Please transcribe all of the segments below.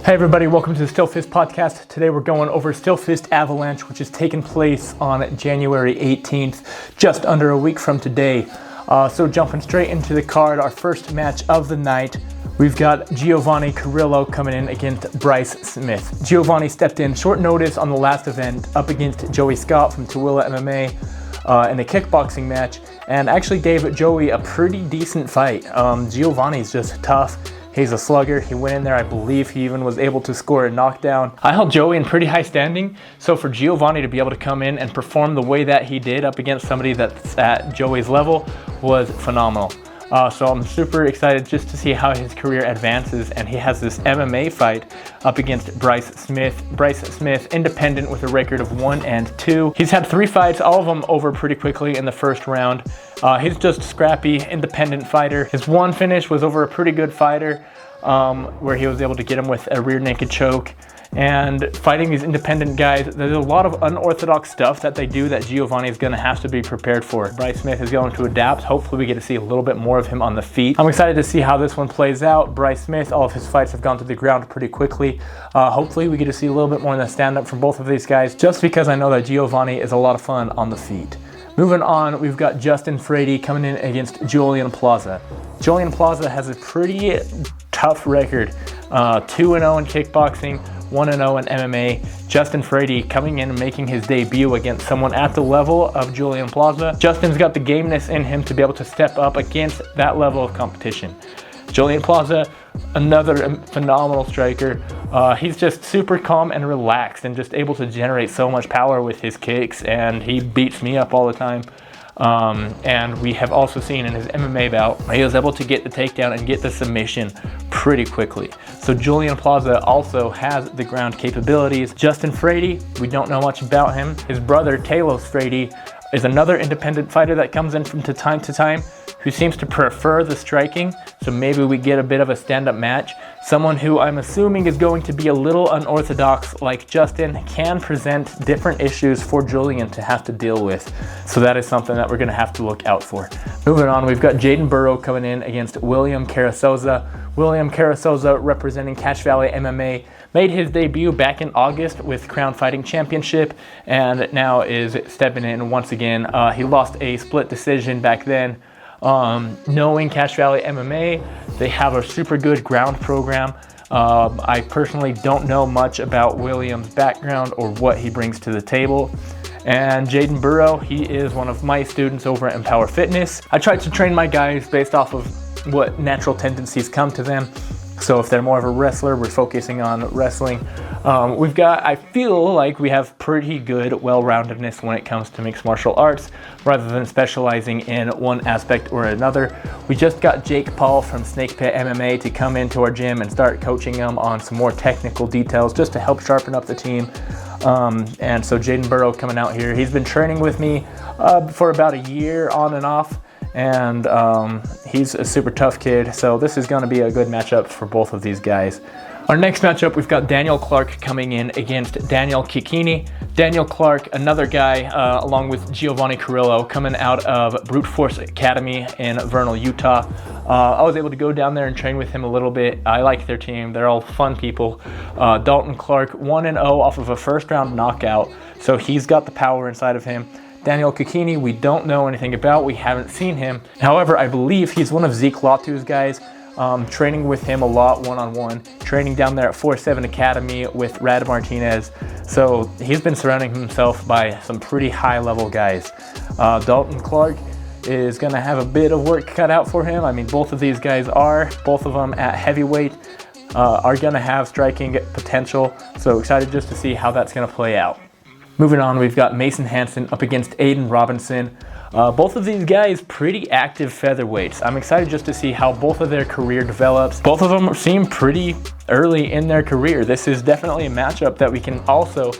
Hey everybody, welcome to the Steelfist podcast. Today we're going over Steelfist Avalanche, which is taking place on January 18th, just under a week from today. So jumping straight into the card, our first match of the night, we've got Giovanni Carrillo coming in against Bryce Smith. Giovanni stepped in short notice on the last event up against Joey Scott from Tooele MMA in a kickboxing match, and actually gave Joey a pretty decent fight. Giovanni's just tough. He's a slugger. He went in there, I believe he even was able to score a knockdown. I held Joey in pretty high standing, so for Giovanni to be able to come in and perform the way that he did up against somebody that's at Joey's level was phenomenal. So I'm super excited just to see how his career advances, and he has this MMA fight up against Bryce Smith. Bryce Smith, independent with a record of 1-2. He's had 3 fights, all of them over pretty quickly in the first round. He's just scrappy, independent fighter. His one finish was over a pretty good fighter, where he was able to get him with a rear naked choke. And fighting these independent guys, there's a lot of unorthodox stuff that they do that Giovanni is going to have to be prepared for. Bryce Smith is going to adapt. Hopefully we get to see a little bit more of him on the feet. I'm excited to see how this one plays out. Bryce Smith, all of his fights have gone to the ground pretty quickly. Hopefully we get to see a little bit more in the stand-up from both of these guys, just because I know that Giovanni is a lot of fun on the feet. Moving on, we've got Justin Frady coming in against Julian Plaza. Julian Plaza has a pretty tough record, 2-0 in kickboxing, 1-0 in MMA. Justin Frady coming in and making his debut against someone at the level of Julian Plaza. Justin's got the gameness in him to be able to step up against that level of competition. Julian Plaza, another phenomenal striker. He's just super calm and relaxed and just able to generate so much power with his kicks, and he beats me up all the time. And we have also seen in his MMA bout, he was able to get the takedown and get the submission pretty quickly. So Julian Plaza also has the ground capabilities. Justin Frady, we don't know much about him. His brother, Talos Frady, is another independent fighter that comes in from time to time, who seems to prefer the striking, so maybe we get a bit of a stand-up match. Someone who I'm assuming is going to be a little unorthodox like Justin can present different issues for Julian to have to deal with. So that is something that we're gonna have to look out for. Moving on, we've got Jaden Burrow coming in against William Carasoza. William Carasoza, representing Cache Valley MMA, made his debut back in August with Crown Fighting Championship, and now is stepping in once again. He lost a split decision back then. Knowing Cache Valley MMA, they have a super good ground program. I personally don't know much about William's background or what he brings to the table. And Jaden Burrow, he is one of my students over at Empower Fitness. I try to train my guys based off of what natural tendencies come to them. So if they're more of a wrestler, we're focusing on wrestling. I feel like we have pretty good well-roundedness when it comes to mixed martial arts, rather than specializing in one aspect or another. We just got Jake Paul from Snake Pit MMA to come into our gym and start coaching them on some more technical details just to help sharpen up the team. And so Jaden Burrow coming out here, he's been training with me for about a year on and off. And he's a super tough kid, so this is going to be a good matchup for both of these guys. Our next matchup, we've got Daniel Clark coming in against Daniel Kikini. Daniel Clark, another guy, along with Giovanni Carrillo, coming out of Brute Force Academy in Vernal, Utah. I was able to go down there and train with him a little bit. I like their team. They're all fun people. Dalton Clark, 1-0 off of a first-round knockout, so he's got the power inside of him. Daniel Kikini, we don't know anything about. We haven't seen him. However, I believe he's one of Zeke Latu's guys. Training with him a lot one-on-one. Training down there at 4-7 Academy with Rad Martinez. So he's been surrounding himself by some pretty high-level guys. Dalton Clark is going to have a bit of work cut out for him. I mean, both of these guys are. Both of them at heavyweight are going to have striking potential. So excited just to see how that's going to play out. Moving on, we've got Mason Hansen up against Aiden Robinson. Both of these guys pretty active featherweights. I'm excited just to see how both of their career develops. Both of them seem pretty early in their career. This is definitely a matchup that we can also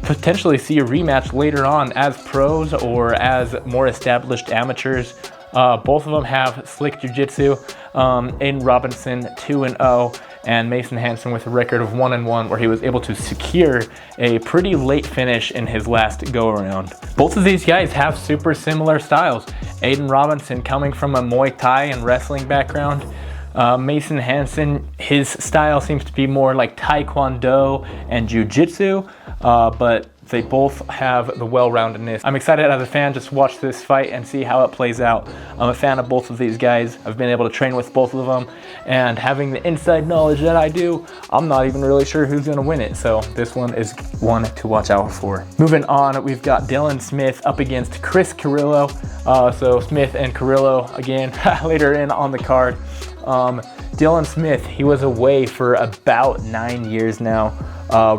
potentially see a rematch later on as pros or as more established amateurs. Both of them have slick jiu-jitsu. Aiden Robinson 2-0, and Mason Hansen with a record of 1-1, where he was able to secure a pretty late finish in his last go-around. Both of these guys have super similar styles. Aiden Robinson coming from a Muay Thai and wrestling background. Mason Hansen, his style seems to be more like Taekwondo and Jiu-Jitsu, but they both have the well-roundedness. I'm excited as a fan just to watch this fight and see how it plays out. I'm a fan of both of these guys. I've been able to train with both of them, and having the inside knowledge that I do, I'm not even really sure who's gonna win it. So this one is one to watch out for. Moving on, we've got Dylan Smith up against Chris Carrillo. So Smith and Carrillo again later in on the card. Dylan Smith, he was away for about 9 years now,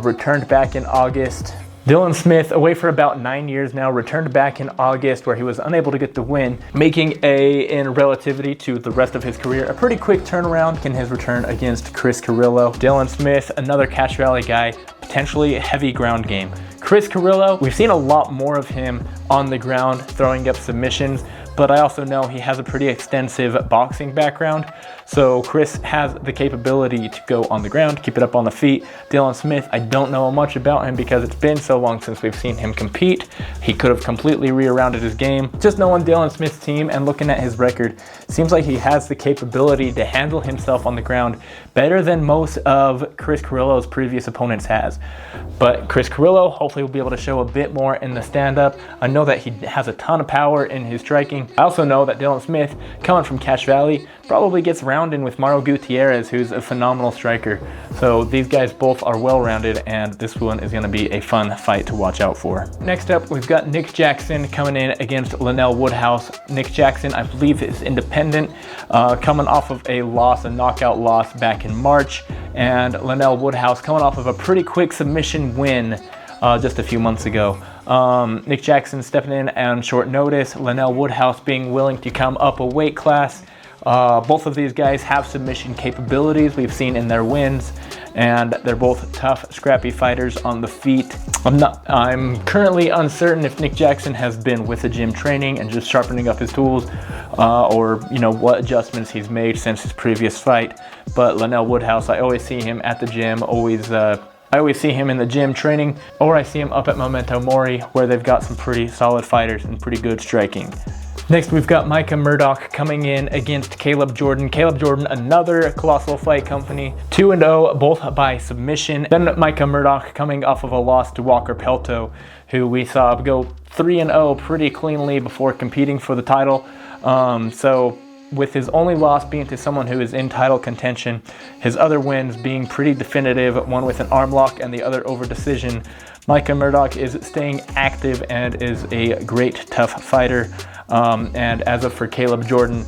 returned back in August. Dylan Smith, away for about 9 years now, returned back in August where he was unable to get the win, making in relativity to the rest of his career, a pretty quick turnaround in his return against Chris Carrillo. Dylan Smith, another Cache Valley guy, potentially a heavy ground game. Chris Carrillo, we've seen a lot more of him on the ground throwing up submissions, but I also know he has a pretty extensive boxing background. So Chris has the capability to go on the ground, keep it up on the feet. Dylan Smith, I don't know much about him because it's been so long since we've seen him compete. He could have completely rerounded his game. Just knowing Dylan Smith's team and looking at his record, seems like he has the capability to handle himself on the ground better than most of Chris Carrillo's previous opponents has. But Chris Carrillo hopefully will be able to show a bit more in the stand-up. I know that he has a ton of power in his striking. I also know that Dylan Smith, coming from Cache Valley, probably gets rounded with Mauro Gutierrez, who's a phenomenal striker. So these guys both are well-rounded, and this one is going to be a fun fight to watch out for. Next up, we've got Nick Jackson coming in against Linnell Woodhouse. Nick Jackson, I believe, is independent, coming off of a knockout loss back in March, and Linnell Woodhouse coming off of a pretty quick submission win just a few months ago. Nick Jackson stepping in on short notice, Linnell Woodhouse being willing to come up a weight class. Both of these guys have submission capabilities we've seen in their wins, and they're both tough, scrappy fighters on the feet. I'm currently uncertain if Nick Jackson has been with the gym training and just sharpening up his tools, or what adjustments he's made since his previous fight. But Linnell Woodhouse, I always see him at the gym, I always see him in the gym training, or I see him up at Memento Mori, where they've got some pretty solid fighters and pretty good striking. Next, we've got Micah Murdoch coming in against Caleb Jordan. Caleb Jordan, another Colossal Fight Company, 2-0, both by submission. Then Micah Murdoch coming off of a loss to Walker Pelto, who we saw go 3-0 pretty cleanly before competing for the title. So with his only loss being to someone who is in title contention, his other wins being pretty definitive, one with an arm lock and the other over decision, Micah Murdoch is staying active and is a great, tough fighter. And as of for Caleb Jordan,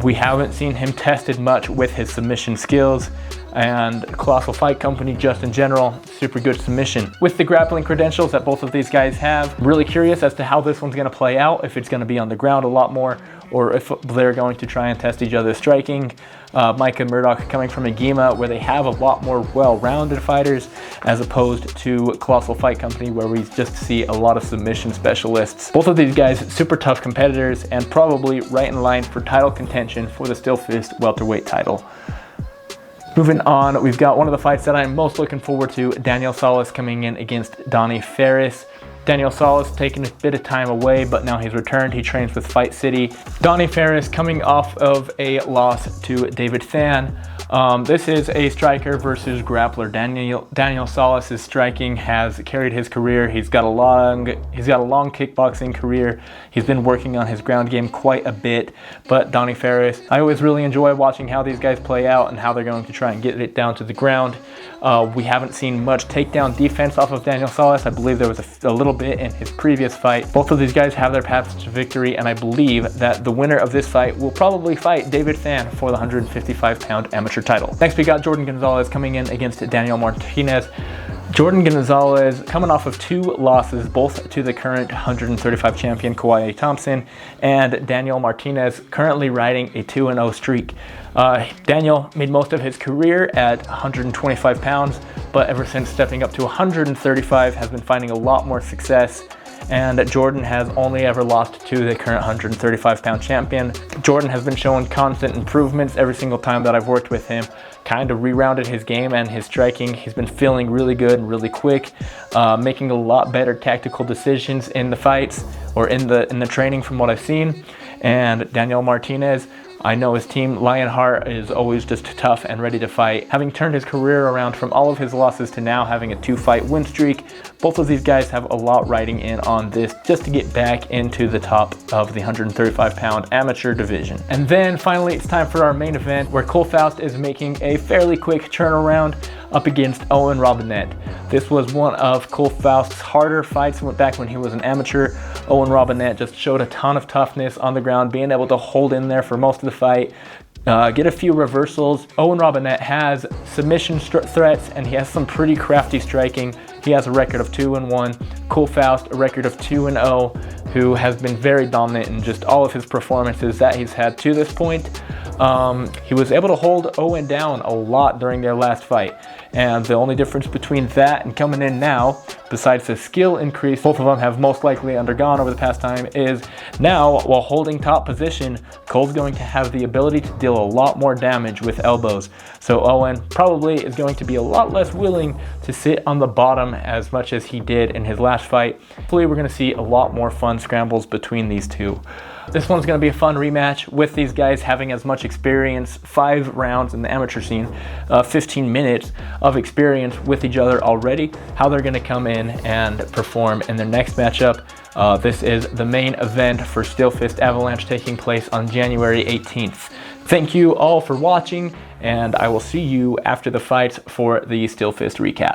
we haven't seen him tested much with his submission skills, and Colossal Fight Company just in general, super good submission. With the grappling credentials that both of these guys have, really curious as to how this one's gonna play out, if it's gonna be on the ground a lot more, or if they're going to try and test each other's striking. Micah Murdoch coming from Agema, where they have a lot more well-rounded fighters, as opposed to Colossal Fight Company, where we just see a lot of submission specialists. Both of these guys, super tough competitors, and probably right in line for title contention for the Steelfist welterweight title. Moving on, we've got one of the fights that I'm most looking forward to, Daniel Salas coming in against Donnie Ferris. Daniel Salas taking a bit of time away, but now he's returned. He trains with Fight City. Donnie Ferris coming off of a loss to David Than. This is a striker versus grappler. Daniel Salas' striking has carried his career. He's got a long kickboxing career. He's been working on his ground game quite a bit. But Donnie Ferris, I always really enjoy watching how these guys play out and how they're going to try and get it down to the ground. We haven't seen much takedown defense off of Daniel Salas. I believe there was a little bit in his previous fight. Both of these guys have their paths to victory, and I believe that the winner of this fight will probably fight David Than for the 155-pound amateur title. Next, we got Jordan Gonzalez coming in against Daniel Martinez. Jordan Gonzalez coming off of 2 losses, both to the current 135 champion Kawhi Thompson, and Daniel Martinez currently riding a 2-0 streak. Daniel made most of his career at 125 pounds, but ever since stepping up to 135 has been finding a lot more success. And Jordan has only ever lost to the current 135-pound champion. Jordan has been showing constant improvements every single time that I've worked with him. Kind of rerounded his game and his striking. He's been feeling really good and really quick, making a lot better tactical decisions in the fights or in the training from what I've seen. And Daniel Martinez, I know his team, Lionheart, is always just tough and ready to fight. Having turned his career around from all of his losses to now having a 2-fight win streak, both of these guys have a lot riding in on this just to get back into the top of the 135-pound amateur division. And then finally, it's time for our main event, where Cole Faust is making a fairly quick turnaround up against Owen Robinette. This was one of Cole Faust's harder fights back when he was an amateur. Owen Robinette just showed a ton of toughness on the ground, being able to hold in there for most of the fight, get a few reversals. Owen Robinette has submission threats, and he has some pretty crafty striking. He has a record of 2-1. Cole Faust, a record of 2-0, who has been very dominant in just all of his performances that he's had to this point. He was able to hold Owen down a lot during their last fight, and the only difference between that and coming in now, besides the skill increase both of them have most likely undergone over the past time, is now, while holding top position, Cole's going to have the ability to deal a lot more damage with elbows. So Owen probably is going to be a lot less willing to sit on the bottom as much as he did in his last fight. Hopefully we're going to see a lot more fun scrambles between these two. This one's going to be a fun rematch with these guys having as much experience, 5 rounds in the amateur scene, 15 minutes of experience with each other already. How they're going to come in and perform in their next matchup. This is the main event for Steelfist Avalanche, taking place on January 18th. Thank you all for watching, and I will see you after the fights for the Steelfist recap.